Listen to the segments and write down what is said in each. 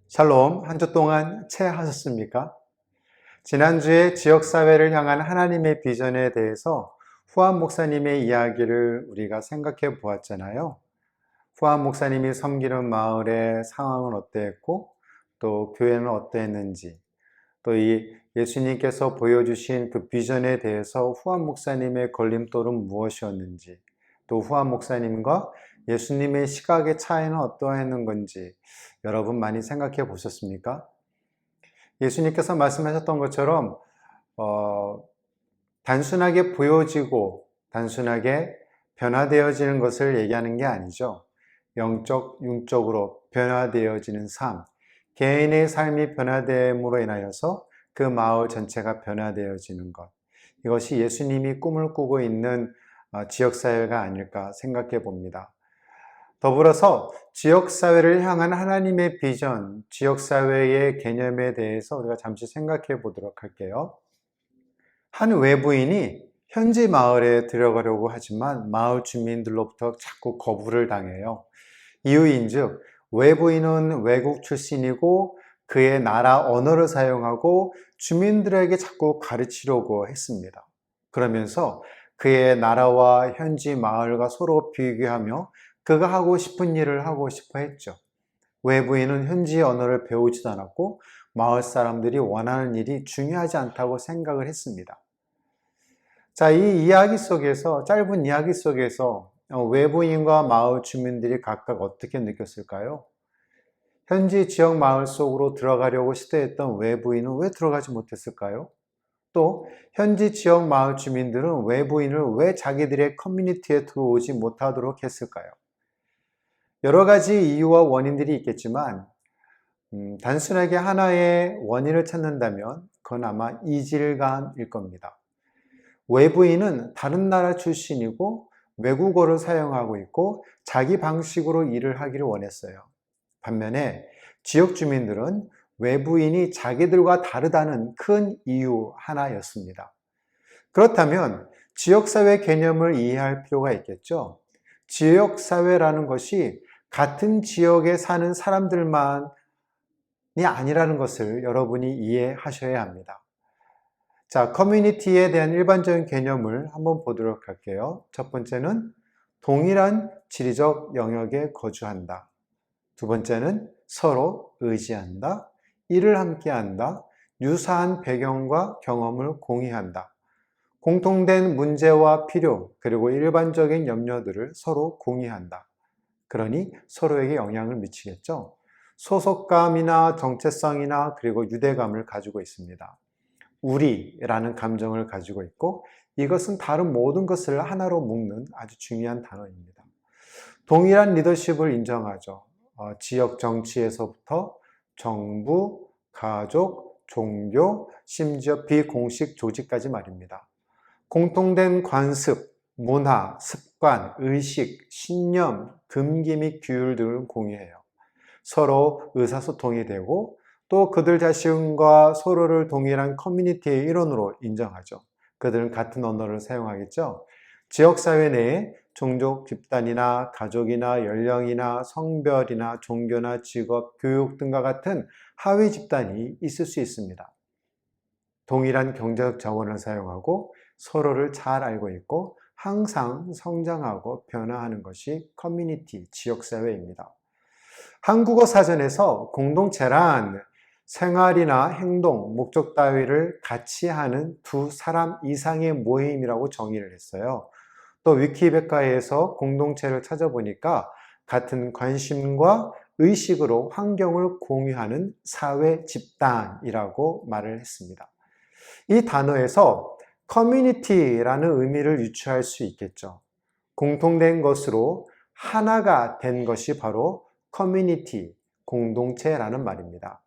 샬롬, 한 주 동안 체하셨습니까? 지난주에 지역사회를 향한 하나님의 비전에 대해서 후안 목사님의 이야기를 우리가 생각해 보았잖아요. 후안 목사님이 섬기는 마을의 상황은 어땠고, 또 교회는 어땠는지, 또 이 예수님께서 보여주신 그 비전에 대해서 후안 목사님의 걸림돌은 무엇이었는지, 또 후안 목사님과 예수님의 시각의 차이는 어떠했는 건지 여러분 많이 생각해 보셨습니까? 예수님께서 말씀하셨던 것처럼 단순하게 보여지고 단순하게 변화되어지는 것을 얘기하는 게 아니죠. 영적, 윤적으로 변화되어지는 삶, 개인의 삶이 변화됨으로 인하여서 그 마을 전체가 변화되어지는 것. 이것이 예수님이 꿈을 꾸고 있는 지역사회가 아닐까 생각해 봅니다. 더불어서 지역사회를 향한 하나님의 비전, 지역사회의 개념에 대해서 우리가 잠시 생각해 보도록 할게요. 한 외부인이 현지 마을에 들어가려고 하지만 마을 주민들로부터 자꾸 거부를 당해요. 이유인즉 외부인은 외국 출신이고 그의 나라 언어를 사용하고 주민들에게 자꾸 가르치려고 했습니다. 그러면서 그의 나라와 현지 마을과 서로 비교하며 그가 하고 싶은 일을 하고 싶어 했죠. 외부인은 현지 언어를 배우지도 않았고 마을 사람들이 원하는 일이 중요하지 않다고 생각을 했습니다. 자, 이 이야기 속에서, 짧은 이야기 속에서 외부인과 마을 주민들이 각각 어떻게 느꼈을까요? 현지 지역 마을 속으로 들어가려고 시도했던 외부인은 왜 들어가지 못했을까요? 또 현지 지역 마을 주민들은 외부인을 왜 자기들의 커뮤니티에 들어오지 못하도록 했을까요? 여러 가지 이유와 원인들이 있겠지만 단순하게 하나의 원인을 찾는다면 그건 아마 이질감일 겁니다. 외부인은 다른 나라 출신이고 외국어를 사용하고 있고 자기 방식으로 일을 하기를 원했어요. 반면에 지역 주민들은 외부인이 자기들과 다르다는 큰 이유 하나였습니다. 그렇다면 지역사회 개념을 이해할 필요가 있겠죠. 지역사회라는 것이 같은 지역에 사는 사람들만이 아니라는 것을 여러분이 이해하셔야 합니다. 자, 커뮤니티에 대한 일반적인 개념을 한번 보도록 할게요. 첫 번째는 동일한 지리적 영역에 거주한다. 두 번째는 서로 의지한다. 일을 함께한다. 유사한 배경과 경험을 공유한다. 공통된 문제와 필요, 그리고 일반적인 염려들을 서로 공유한다. 그러니 서로에게 영향을 미치겠죠. 소속감이나 정체성이나 그리고 유대감을 가지고 있습니다. 우리라는 감정을 가지고 있고 이것은 다른 모든 것을 하나로 묶는 아주 중요한 단어입니다. 동일한 리더십을 인정하죠. 지역 정치에서부터 정부, 가족, 종교, 심지어 비공식 조직까지 말입니다. 공통된 관습, 문화, 습관, 의식, 신념, 금기 및 규율 등을 공유해요. 서로 의사소통이 되고 또 그들 자신과 서로를 동일한 커뮤니티의 일원으로 인정하죠. 그들은 같은 언어를 사용하겠죠. 지역사회 내에 종족 집단이나 가족이나 연령이나 성별이나 종교나 직업, 교육 등과 같은 하위 집단이 있을 수 있습니다. 동일한 경제적 자원을 사용하고 서로를 잘 알고 있고 항상 성장하고 변화하는 것이 커뮤니티, 지역사회입니다. 한국어 사전에서 공동체란 생활이나 행동, 목적 따위를 같이 하는 두 사람 이상의 모임이라고 정의를 했어요. 또 위키백과에서 공동체를 찾아보니까 같은 관심과 의식으로 환경을 공유하는 사회 집단이라고 말을 했습니다. 이 단어에서 커뮤니티라는 의미를 유추할 수 있겠죠. 공통된 것으로 하나가 된 것이 바로 커뮤니티, 공동체라는 말입니다.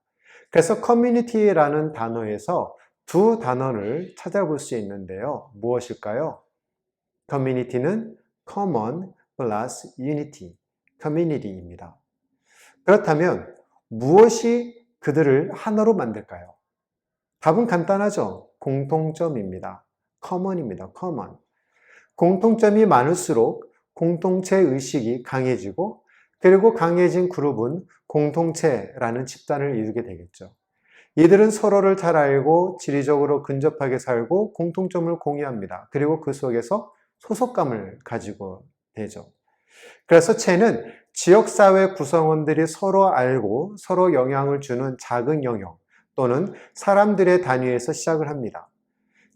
그래서 커뮤니티라는 단어에서 두 단어를 찾아볼 수 있는데요. 무엇일까요? 커뮤니티는 common plus unity, community입니다. 그렇다면 무엇이 그들을 하나로 만들까요? 답은 간단하죠. 공통점입니다. common입니다. common. 공통점이 많을수록 공동체 의식이 강해지고 그리고 강해진 그룹은 공동체라는 집단을 이루게 되겠죠. 이들은 서로를 잘 알고 지리적으로 근접하게 살고 공통점을 공유합니다. 그리고 그 속에서 소속감을 가지고 되죠. 그래서 채는 지역사회 구성원들이 서로 알고 서로 영향을 주는 작은 영역 또는 사람들의 단위에서 시작을 합니다.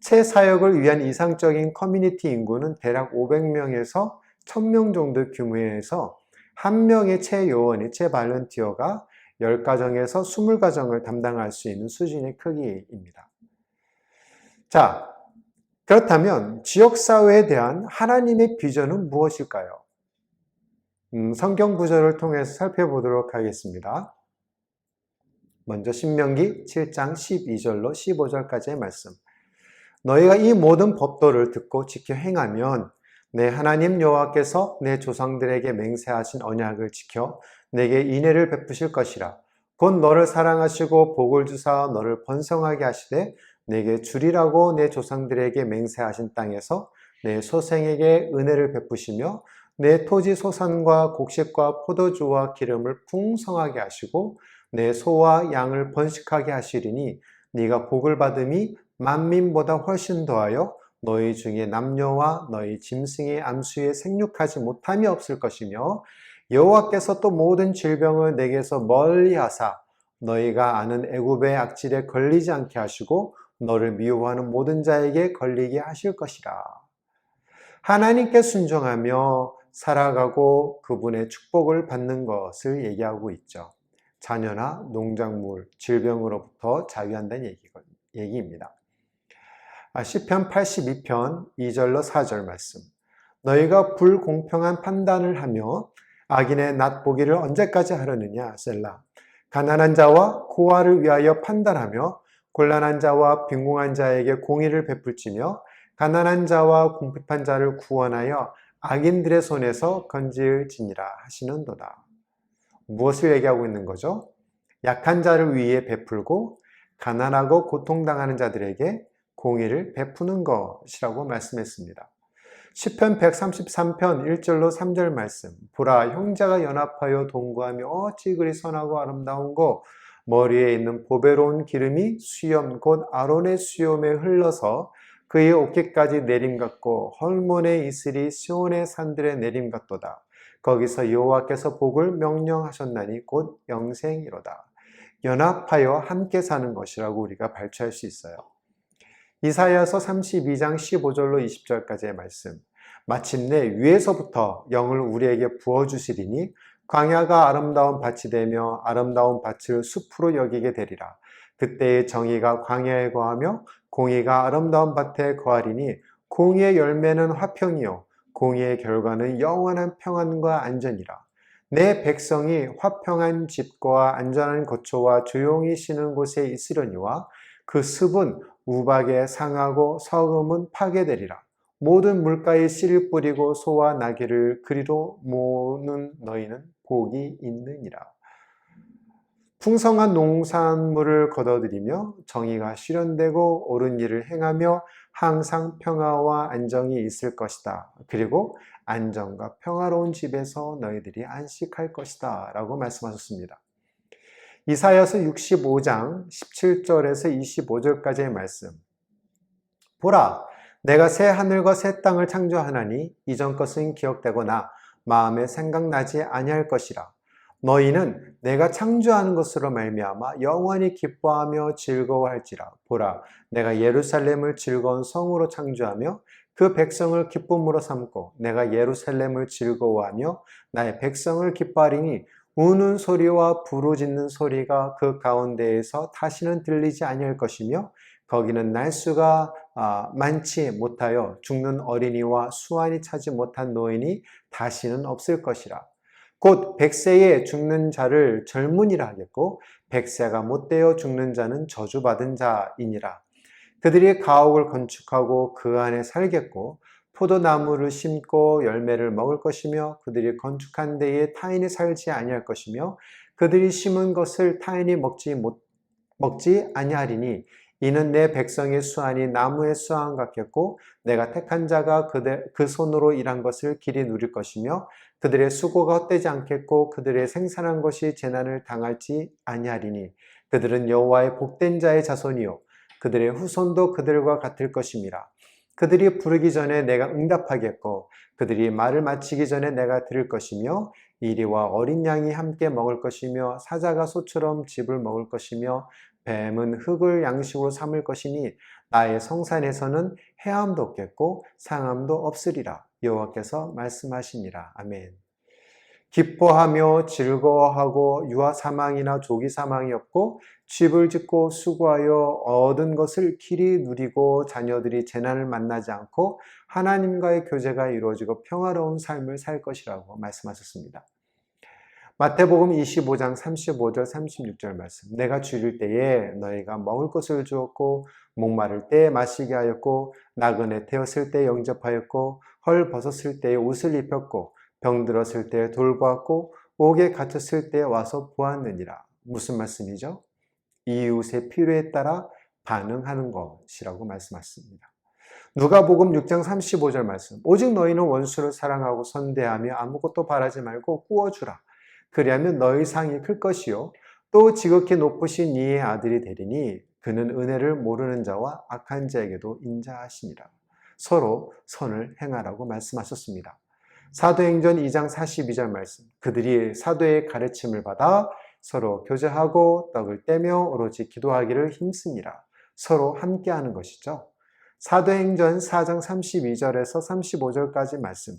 채 사역을 위한 이상적인 커뮤니티 인구는 대략 500명에서 1000명 정도 규모에서 한 명의 채 요원이, 채 발런티어가 10가정에서 20가정을 담당할 수 있는 수준의 크기입니다. 자, 그렇다면 지역사회에 대한 하나님의 비전은 무엇일까요? 성경 구절을 통해서 살펴보도록 하겠습니다. 먼저 신명기 7장 12절로 15절까지의 말씀. 너희가 이 모든 법도를 듣고 지켜 행하면 내 하나님 여호와께서 내 조상들에게 맹세하신 언약을 지켜 내게 인애를 베푸실 것이라. 곧 너를 사랑하시고 복을 주사 너를 번성하게 하시되 내게 주리라고 내 조상들에게 맹세하신 땅에서 내 소생에게 은혜를 베푸시며 내 토지 소산과 곡식과 포도주와 기름을 풍성하게 하시고 내 소와 양을 번식하게 하시리니 네가 복을 받음이 만민보다 훨씬 더하여 너희 중에 남녀와 너희 짐승의 암수에 생육하지 못함이 없을 것이며 여호와께서 또 모든 질병을 내게서 멀리 하사 너희가 아는 애굽의 악질에 걸리지 않게 하시고 너를 미워하는 모든 자에게 걸리게 하실 것이라. 하나님께 순종하며 살아가고 그분의 축복을 받는 것을 얘기하고 있죠. 자녀나 농작물, 질병으로부터 자유한다는 얘기입니다. 시편 82편 2절로 4절 말씀. 너희가 불공평한 판단을 하며 악인의 낫보기를 언제까지 하려느냐 셀라. 가난한 자와 고아를 위하여 판단하며 곤란한 자와 빈궁한 자에게 공의를 베풀지며 가난한 자와 궁핍한 자를 구원하여 악인들의 손에서 건질지니라 하시는도다. 무엇을 얘기하고 있는 거죠? 약한 자를 위해 베풀고 가난하고 고통당하는 자들에게 공의를 베푸는 것이라고 말씀했습니다. 시편 133편 1절로 3절 말씀. 보라, 형제가 연합하여 동거하며 어찌 그리 선하고 아름다운고 머리에 있는 보배로운 기름이 수염 곧 아론의 수염에 흘러서 그의 어깨까지 내림 같고 헐몬의 이슬이 시온의 산들의 내림 같도다. 거기서 여호와께서 복을 명령하셨나니 곧 영생이로다. 연합하여 함께 사는 것이라고 우리가 발췌할 수 있어요. 이사야서 32장 15절로 20절까지의 말씀. 마침내 위에서부터 영을 우리에게 부어주시리니 광야가 아름다운 밭이 되며 아름다운 밭을 숲으로 여기게 되리라. 그때의 정의가 광야에 거하며 공의가 아름다운 밭에 거하리니 공의의 열매는 화평이요 공의의 결과는 영원한 평안과 안전이라. 내 백성이 화평한 집과 안전한 거처와 조용히 쉬는 곳에 있으려니와 그 습은 우박에 상하고 서금은 파괴되리라. 모든 물가에 씨를 뿌리고 소와 나귀를 그리로 모는 너희는 복이 있느니라. 풍성한 농산물을 거둬들이며 정의가 실현되고 옳은 일을 행하며 항상 평화와 안정이 있을 것이다. 그리고 안정과 평화로운 집에서 너희들이 안식할 것이다 라고 말씀하셨습니다. 이사야서 65장 17절에서 25절까지의 말씀. 보라, 내가 새 하늘과 새 땅을 창조하나니 이전 것은 기억되거나 마음에 생각나지 아니할 것이라. 너희는 내가 창조하는 것으로 말미암아 영원히 기뻐하며 즐거워할지라. 보라, 내가 예루살렘을 즐거운 성으로 창조하며 그 백성을 기쁨으로 삼고 내가 예루살렘을 즐거워하며 나의 백성을 기뻐하리니 우는 소리와 부르짖는 소리가 그 가운데에서 다시는 들리지 아니할 것이며 거기는 날수가 많지 못하여 죽는 어린이와 수완이 차지 못한 노인이 다시는 없을 것이라. 곧 100세에 죽는 자를 젊은이라 하겠고 100세가 못되어 죽는 자는 저주받은 자이니라. 그들이 가옥을 건축하고 그 안에 살겠고 포도나무를 심고 열매를 먹을 것이며 그들이 건축한 데에 타인이 살지 아니할 것이며 그들이 심은 것을 타인이 먹지 아니하리니 이는 내 백성의 수완이 나무의 수완 같겠고 내가 택한 자가 그 손으로 일한 것을 길이 누릴 것이며 그들의 수고가 헛되지 않겠고 그들의 생산한 것이 재난을 당할지 아니하리니 그들은 여호와의 복된 자의 자손이요 그들의 후손도 그들과 같을 것임이라. 그들이 부르기 전에 내가 응답하겠고 그들이 말을 마치기 전에 내가 들을 것이며 이리와 어린 양이 함께 먹을 것이며 사자가 소처럼 즙을 먹을 것이며 뱀은 흙을 양식으로 삼을 것이니 나의 성산에서는 해함도 없겠고 상함도 없으리라. 여호와께서 말씀하시니라. 아멘. 기뻐하며 즐거워하고 유아 사망이나 조기 사망이 없고 집을 짓고 수고하여 얻은 것을 길이 누리고 자녀들이 재난을 만나지 않고 하나님과의 교제가 이루어지고 평화로운 삶을 살 것이라고 말씀하셨습니다. 마태복음 25장 35절 36절 말씀. 내가 줄일 때에 너희가 먹을 것을 주었고 목마를 때에 마시게 하였고 나그네 태웠을 때 영접하였고 헐 벗었을 때에 옷을 입혔고 병들었을 때에 돌보았고 옥에 갇혔을 때에 와서 보았느니라. 무슨 말씀이죠? 이웃의 필요에 따라 반응하는 것이라고 말씀하셨습니다. 누가복음 6장 35절 말씀. 오직 너희는 원수를 사랑하고 선대하며 아무것도 바라지 말고 구워주라. 그리하면 너희 상이 클 것이요 또 지극히 높으신 이의 아들이 되리니 그는 은혜를 모르는 자와 악한 자에게도 인자하시니라. 서로 선을 행하라고 말씀하셨습니다. 사도행전 2장 42절 말씀. 그들이 사도의 가르침을 받아 서로 교제하고 떡을 떼며 오로지 기도하기를 힘쓰니라. 서로 함께하는 것이죠. 사도행전 4장 32절에서 35절까지 말씀.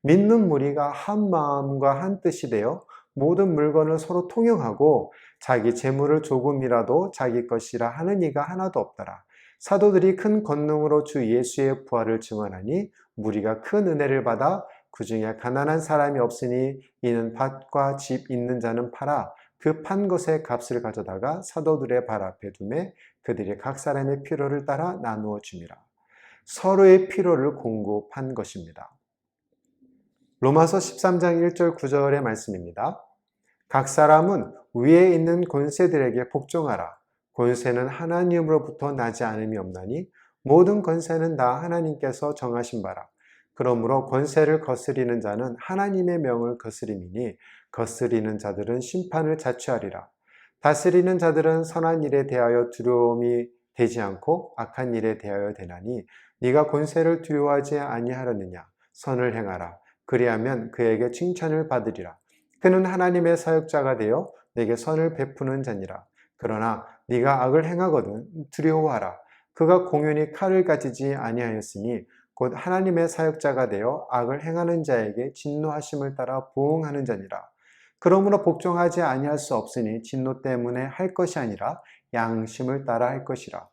믿는 무리가 한 마음과 한 뜻이 되어 모든 물건을 서로 통용하고 자기 재물을 조금이라도 자기 것이라 하는 이가 하나도 없더라. 사도들이 큰 권능으로 주 예수의 부활을 증언하니 무리가 큰 은혜를 받아 그 중에 가난한 사람이 없으니 이는 밭과 집 있는 자는 팔아 그 판 것의 값을 가져다가 사도들의 발 앞에 두매 그들이 각 사람의 필요를 따라 나누어 줍니다. 서로의 필요를 공급한 것입니다. 로마서 13장 1절 9절의 말씀입니다. 각 사람은 위에 있는 권세들에게 복종하라. 권세는 하나님으로부터 나지 않음이 없나니 모든 권세는 다 하나님께서 정하신 바라. 그러므로 권세를 거스리는 자는 하나님의 명을 거스림이니 거스리는 자들은 심판을 자취하리라. 다스리는 자들은 선한 일에 대하여 두려움이 되지 않고 악한 일에 대하여 되나니 네가 권세를 두려워하지 아니하려느냐. 선을 행하라. 그리하면 그에게 칭찬을 받으리라. 그는 하나님의 사역자가 되어 내게 선을 베푸는 자니라. 그러나 네가 악을 행하거든 두려워하라. 그가 공연히 칼을 가지지 아니하였으니 곧 하나님의 사역자가 되어 악을 행하는 자에게 진노하심을 따라 보응하는 자니라. 그러므로 복종하지 아니할 수 없으니 진노 때문에 할 것이 아니라 양심을 따라 할 것이라.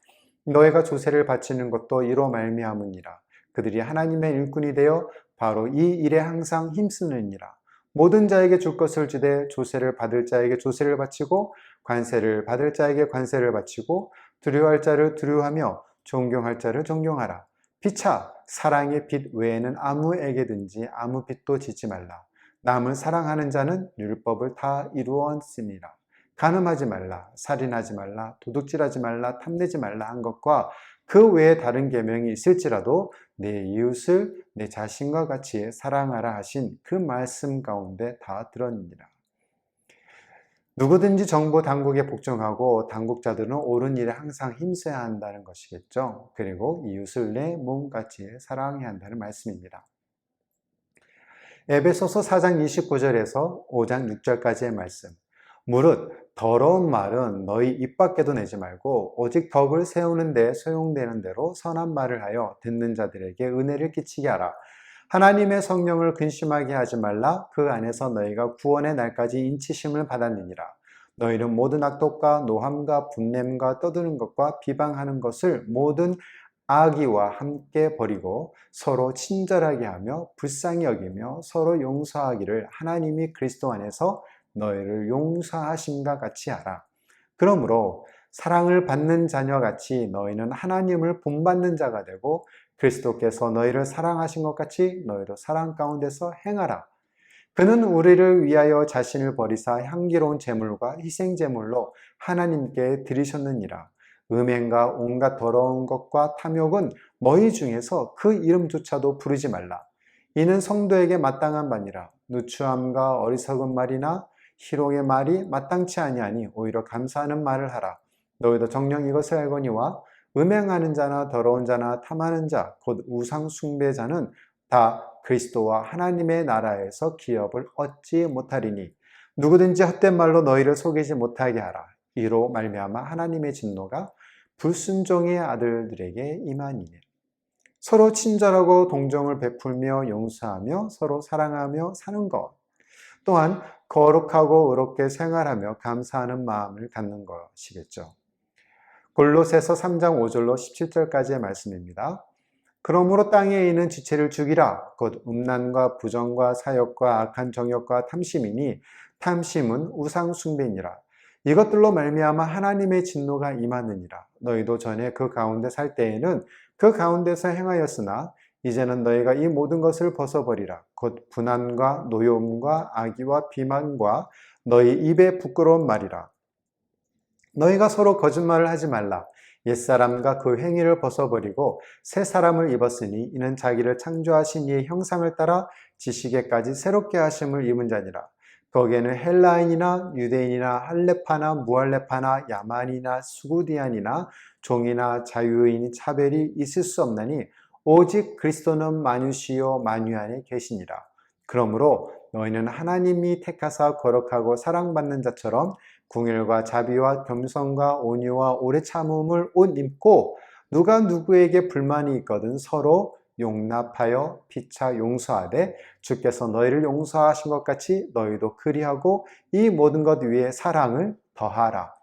너희가 조세를 바치는 것도 이로 말미암으니라. 그들이 하나님의 일꾼이 되어 바로 이 일에 항상 힘쓰느니라. 모든 자에게 줄 것을 주되 조세를 받을 자에게 조세를 바치고 관세를 받을 자에게 관세를 바치고 두려워할 자를 두려워하며 존경할 자를 존경하라. 피차 사랑의 빛 외에는 아무에게든지 아무 빚도 짓지 말라. 남을 사랑하는 자는 율법을 다 이루었으니라. 간음하지 말라, 살인하지 말라, 도둑질하지 말라, 탐내지 말라 한 것과 그 외에 다른 계명이 있을지라도 내 이웃을 내 자신과 같이 사랑하라 하신 그 말씀 가운데 다 들었느니라. 누구든지 정부 당국에 복종하고 당국자들은 옳은 일에 항상 힘써야 한다는 것이겠죠. 그리고 이웃을 내 몸같이 사랑해야 한다는 말씀입니다. 에베소서 4장 29절에서 5장 6절까지의 말씀. 무릇 더러운 말은 너희 입 밖에도 내지 말고 오직 덕을 세우는 데 소용되는 대로 선한 말을 하여 듣는 자들에게 은혜를 끼치게 하라. 하나님의 성령을 근심하게 하지 말라. 그 안에서 너희가 구원의 날까지 인치심을 받았느니라. 너희는 모든 악독과 노함과 분냄과 떠드는 것과 비방하는 것을 모든 악의와 함께 버리고 서로 친절하게 하며 불쌍히 여기며 서로 용서하기를 하나님이 그리스도 안에서 너희를 용서하심과 같이 하라. 그러므로 사랑을 받는 자녀같이 너희는 하나님을 본받는 자가 되고 그리스도께서 너희를 사랑하신 것 같이 너희도 사랑 가운데서 행하라. 그는 우리를 위하여 자신을 버리사 향기로운 제물과 희생 제물로 하나님께 드리셨느니라. 음행과 온갖 더러운 것과 탐욕은 너희 중에서 그 이름조차도 부르지 말라. 이는 성도에게 마땅한 바니라. 누추함과 어리석은 말이나 희롱의 말이 마땅치 아니하니 오히려 감사하는 말을 하라. 너희도 정녕 이것을 알거니와 음행하는 자나 더러운 자나 탐하는 자 곧 우상 숭배자는 다 그리스도와 하나님의 나라에서 기업을 얻지 못하리니 누구든지 헛된 말로 너희를 속이지 못하게 하라. 이로 말미암아 하나님의 진노가 불순종의 아들들에게 임하니니. 서로 친절하고 동정을 베풀며 용서하며 서로 사랑하며 사는 것. 또한 거룩하고 의롭게 생활하며 감사하는 마음을 갖는 것이겠죠. 골로새서 3장 5절로 17절까지의 말씀입니다. 그러므로 땅에 있는 지체를 죽이라. 곧 음란과 부정과 사욕과 악한 정욕과 탐심이니 탐심은 우상 숭배니라. 이것들로 말미암아 하나님의 진노가 임하느니라. 너희도 전에 그 가운데 살 때에는 그 가운데서 행하였으나 이제는 너희가 이 모든 것을 벗어버리라. 곧 분한과 노여움과 악의와 비만과 너희 입에 부끄러운 말이라. 너희가 서로 거짓말을 하지 말라. 옛사람과 그 행위를 벗어버리고 새 사람을 입었으니 이는 자기를 창조하신 이의 형상을 따라 지식에까지 새롭게 하심을 입은 자니라. 거기에는 헬라인이나 유대인이나 할레파나 무할레파나 야만이나 수구디안이나 종이나 자유인이 차별이 있을 수 없나니 오직 그리스도는 만유시요 만유 안에 계시니라. 그러므로 너희는 하나님이 택하사 거룩하고 사랑받는 자처럼 궁율과 자비와 겸손과 온유와 오래 참음을 옷 입고 누가 누구에게 불만이 있거든 서로 용납하여 피차 용서하되 주께서 너희를 용서하신 것 같이 너희도 그리하고 이 모든 것 위에 사랑을 더하라.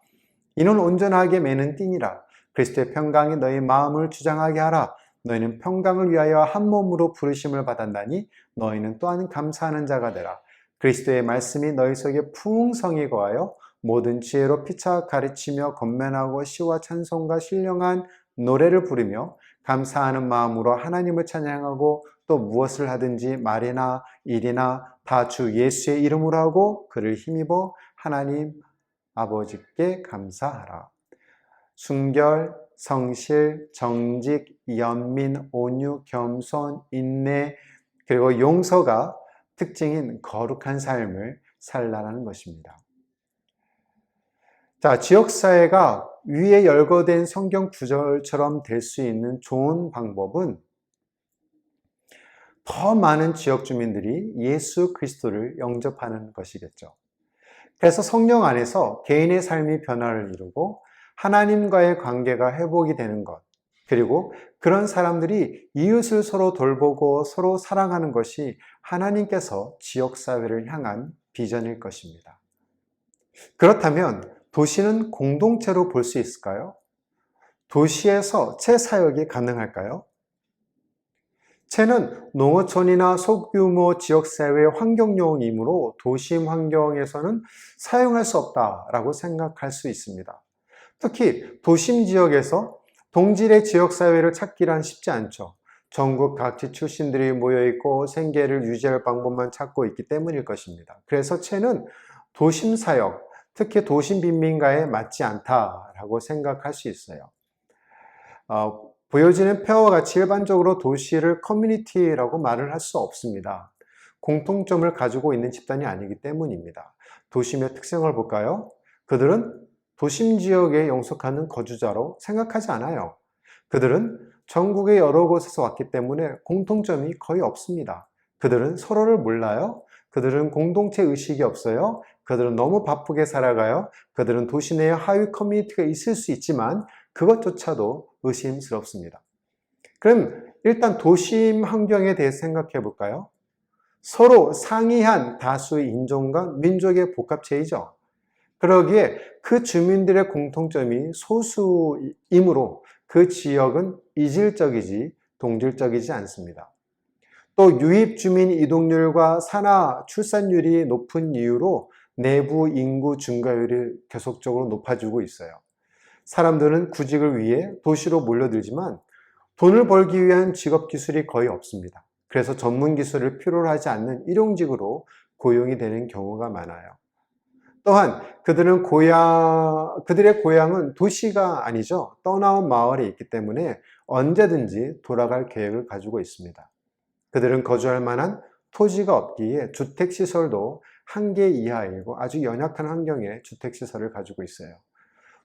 이는 온전하게 매는 띠니라. 그리스도의 평강이 너희 마음을 주장하게 하라. 너희는 평강을 위하여 한 몸으로 부르심을 받았나니 너희는 또한 감사하는 자가 되라. 그리스도의 말씀이 너희 속에 풍성히 거하여 모든 지혜로 피차 가르치며 권면하고 시와 찬송과 신령한 노래를 부르며 감사하는 마음으로 하나님을 찬양하고 또 무엇을 하든지 말이나 일이나 다 주 예수의 이름으로 하고 그를 힘입어 하나님 아버지께 감사하라. 순결, 성실, 정직, 연민, 온유, 겸손, 인내 그리고 용서가 특징인 거룩한 삶을 살라는 것입니다. 자, 지역사회가 위에 열거된 성경 구절처럼 될 수 있는 좋은 방법은 더 많은 지역 주민들이 예수 그리스도를 영접하는 것이겠죠. 그래서 성령 안에서 개인의 삶이 변화를 이루고 하나님과의 관계가 회복이 되는 것, 그리고 그런 사람들이 이웃을 서로 돌보고 서로 사랑하는 것이 하나님께서 지역사회를 향한 비전일 것입니다. 그렇다면 도시는 공동체로 볼 수 있을까요? 도시에서 채 사역이 가능할까요? 채는 농어촌이나 소규모 지역사회의 환경용이므로 도심 환경에서는 사용할 수 없다라고 생각할 수 있습니다. 특히 도심 지역에서 동질의 지역사회를 찾기란 쉽지 않죠. 전국 각지 출신들이 모여있고 생계를 유지할 방법만 찾고 있기 때문일 것입니다. 그래서 채는 도심 사역, 특히 도심 빈민가에 맞지 않다라고 생각할 수 있어요. 보여지는 표와 같이 일반적으로 도시를 커뮤니티라고 말을 할 수 없습니다. 공통점을 가지고 있는 집단이 아니기 때문입니다. 도심의 특성을 볼까요? 그들은 도심 지역에 영속하는 거주자로 생각하지 않아요. 그들은 전국의 여러 곳에서 왔기 때문에 공통점이 거의 없습니다. 그들은 서로를 몰라요. 그들은 공동체 의식이 없어요. 그들은 너무 바쁘게 살아가요. 그들은 도시 내에 하위 커뮤니티가 있을 수 있지만 그것조차도 의심스럽습니다. 그럼 일단 도심 환경에 대해서 생각해 볼까요? 서로 상이한 다수의 인종과 민족의 복합체이죠. 그러기에 그 주민들의 공통점이 소수이므로 그 지역은 이질적이지 동질적이지 않습니다. 또 유입 주민 이동률과 산하 출산율이 높은 이유로 내부 인구 증가율이 계속적으로 높아지고 있어요. 사람들은 구직을 위해 도시로 몰려들지만 돈을 벌기 위한 직업 기술이 거의 없습니다. 그래서 전문 기술을 필요로 하지 않는 일용직으로 고용이 되는 경우가 많아요. 또한 그들의 고향은 도시가 아니죠. 떠나온 마을에 있기 때문에 언제든지 돌아갈 계획을 가지고 있습니다. 그들은 거주할 만한 토지가 없기에 주택시설도 한계 이하이고 아주 연약한 환경의 주택시설을 가지고 있어요.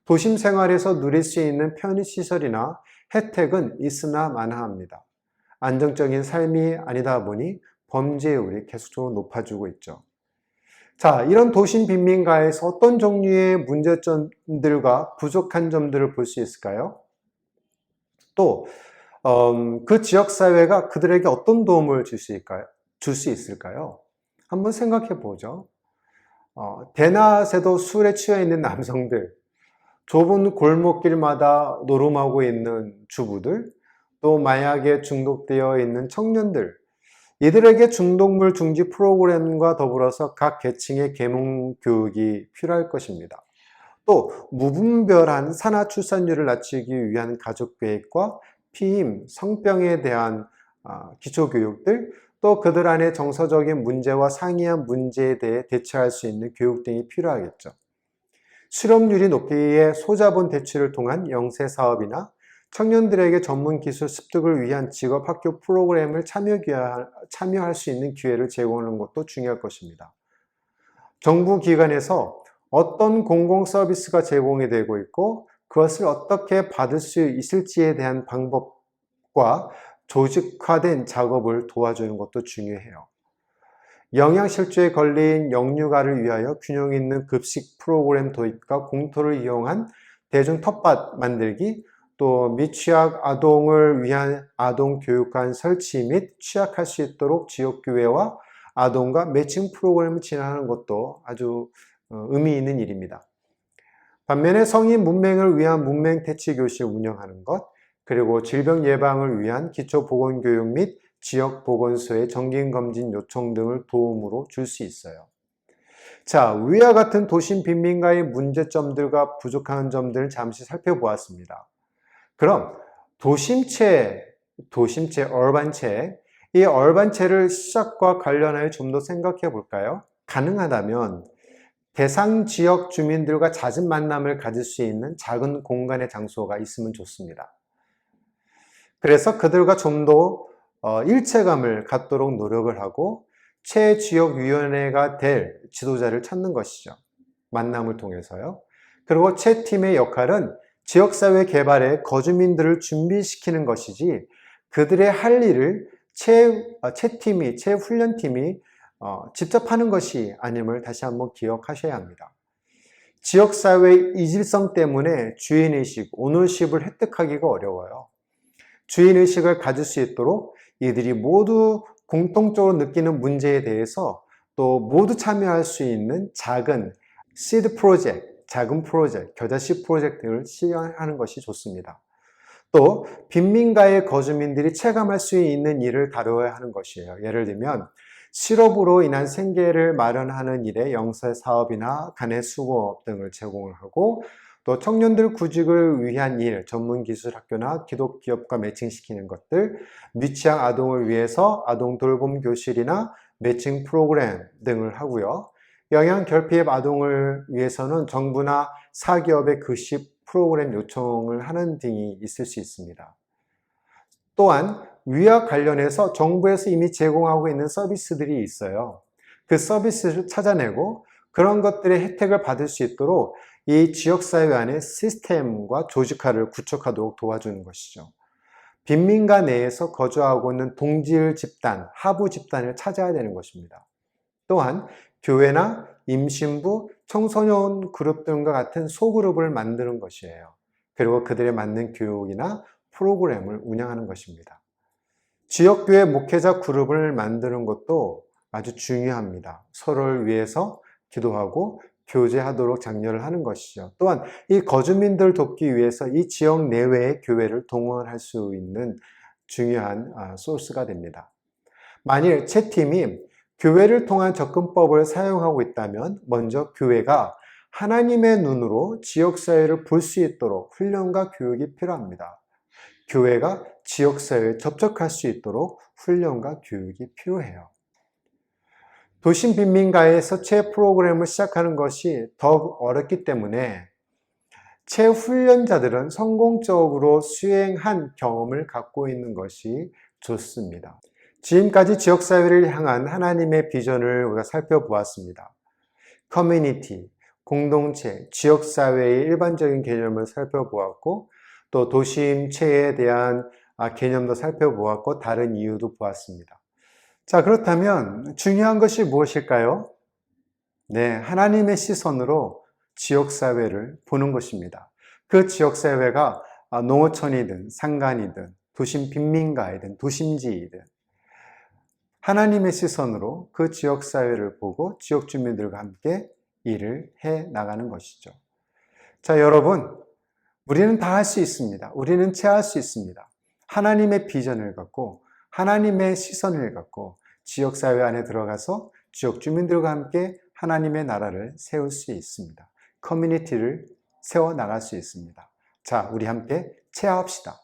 도심 생활에서 누릴 수 있는 편의시설이나 혜택은 있으나 마나합니다. 안정적인 삶이 아니다 보니 범죄율이 계속적으로 높아지고 있죠. 자, 이런 도심 빈민가에서 어떤 종류의 문제점들과 부족한 점들을 볼 수 있을까요? 또, 그 지역사회가 그들에게 어떤 도움을 줄 수 있을까요? 한번 생각해 보죠. 대낮에도 술에 취해 있는 남성들, 좁은 골목길마다 노름하고 있는 주부들, 또 마약에 중독되어 있는 청년들, 이들에게 중독물 중지 프로그램과 더불어서 각 계층의 계몽 교육이 필요할 것입니다. 또 무분별한 산하 출산율을 낮추기 위한 가족 계획과 피임, 성병에 대한 기초교육들, 또 그들 안의 정서적인 문제와 상이한 문제에 대해 대처할 수 있는 교육 등이 필요하겠죠. 실업률이 높기에 소자본 대출을 통한 영세 사업이나 청년들에게 전문 기술 습득을 위한 직업 학교 프로그램을 참여할 수 있는 기회를 제공하는 것도 중요할 것입니다. 정부 기관에서 어떤 공공 서비스가 제공이 되고 있고 그것을 어떻게 받을 수 있을지에 대한 방법과 조직화된 작업을 도와주는 것도 중요해요. 영양실조에 걸린 영유아를 위하여 균형 있는 급식 프로그램 도입과 공터를 이용한 대중 텃밭 만들기, 또 미취학 아동을 위한 아동교육관 설치 및 취약할 수 있도록 지역교회와 아동과 매칭 프로그램을 진행하는 것도 아주 의미 있는 일입니다. 반면에 성인 문맹을 위한 문맹 퇴치 교실 운영하는 것, 그리고 질병 예방을 위한 기초보건교육 및 지역보건소의 정기검진 요청 등을 도움으로 줄 수 있어요. 자, 위와 같은 도심 빈민가의 문제점들과 부족한 점들을 잠시 살펴보았습니다. 그럼 도심체, 얼반체, 이 얼반체를 시작과 관련하여 좀 더 생각해 볼까요? 가능하다면 대상 지역 주민들과 잦은 만남을 가질 수 있는 작은 공간의 장소가 있으면 좋습니다. 그래서 그들과 좀 더 일체감을 갖도록 노력을 하고 최지역위원회가 될 지도자를 찾는 것이죠. 만남을 통해서요. 그리고 최팀의 역할은 지역사회 개발에 거주민들을 준비시키는 것이지 그들의 할 일을 최훈련팀이 직접 하는 것이 아님을 다시 한번 기억하셔야 합니다. 지역사회의 이질성 때문에 주인의식, 오너십을 획득하기가 어려워요. 주인의식을 가질 수 있도록 이들이 모두 공통적으로 느끼는 문제에 대해서 또 모두 참여할 수 있는 작은 시드 프로젝트, 작은 프로젝트, 겨자씨 프로젝트를 시행하는 것이 좋습니다. 또 빈민가의 거주민들이 체감할 수 있는 일을 다뤄야 하는 것이에요. 예를 들면 실업으로 인한 생계를 마련하는 일에 영세 사업이나 간의 수공업 등을 제공을 하고 또 청년들 구직을 위한 일, 전문기술학교나 기독기업과 매칭시키는 것들, 미취학 아동을 위해서 아동 돌봄 교실이나 매칭 프로그램 등을 하고요. 영양 결핍 아동을 위해서는 정부나 사기업의 급식 프로그램 요청을 하는 등이 있을 수 있습니다. 또한 위와 관련해서 정부에서 이미 제공하고 있는 서비스들이 있어요. 그 서비스를 찾아내고 그런 것들의 혜택을 받을 수 있도록 이 지역사회 안에 시스템과 조직화를 구축하도록 도와주는 것이죠. 빈민가 내에서 거주하고 있는 동질 집단, 하부 집단을 찾아야 되는 것입니다. 또한 교회나 임신부, 청소년 그룹 등과 같은 소그룹을 만드는 것이에요. 그리고 그들에 맞는 교육이나 프로그램을 운영하는 것입니다. 지역교회 목회자 그룹을 만드는 것도 아주 중요합니다. 서로를 위해서 기도하고 교제하도록 장려를 하는 것이죠. 또한 이 거주민들 돕기 위해서 이 지역 내외의 교회를 동원할 수 있는 중요한 소스가 됩니다. 만일 채팀이 교회를 통한 접근법을 사용하고 있다면 먼저 교회가 하나님의 눈으로 지역사회를 볼 수 있도록 훈련과 교육이 필요합니다. 교회가 지역사회에 접촉할 수 있도록 훈련과 교육이 필요해요. 도심 빈민가에서 채 프로그램을 시작하는 것이 더욱 어렵기 때문에 채 훈련자들은 성공적으로 수행한 경험을 갖고 있는 것이 좋습니다. 지금까지 지역사회를 향한 하나님의 비전을 우리가 살펴보았습니다. 커뮤니티, 공동체, 지역사회의 일반적인 개념을 살펴보았고 또 도심체에 대한 개념도 살펴보았고 다른 이유도 보았습니다. 자, 그렇다면 중요한 것이 무엇일까요? 네, 하나님의 시선으로 지역사회를 보는 것입니다. 그 지역사회가 농어촌이든 상간이든 도심 빈민가이든 도심지이든 하나님의 시선으로 그 지역사회를 보고 지역 주민들과 함께 일을 해 나가는 것이죠. 자, 여러분, 우리는 다 할 수 있습니다. 우리는 체할 수 있습니다. 하나님의 비전을 갖고 하나님의 시선을 갖고 지역사회 안에 들어가서 지역 주민들과 함께 하나님의 나라를 세울 수 있습니다. 커뮤니티를 세워 나갈 수 있습니다. 자, 우리 함께 체합시다.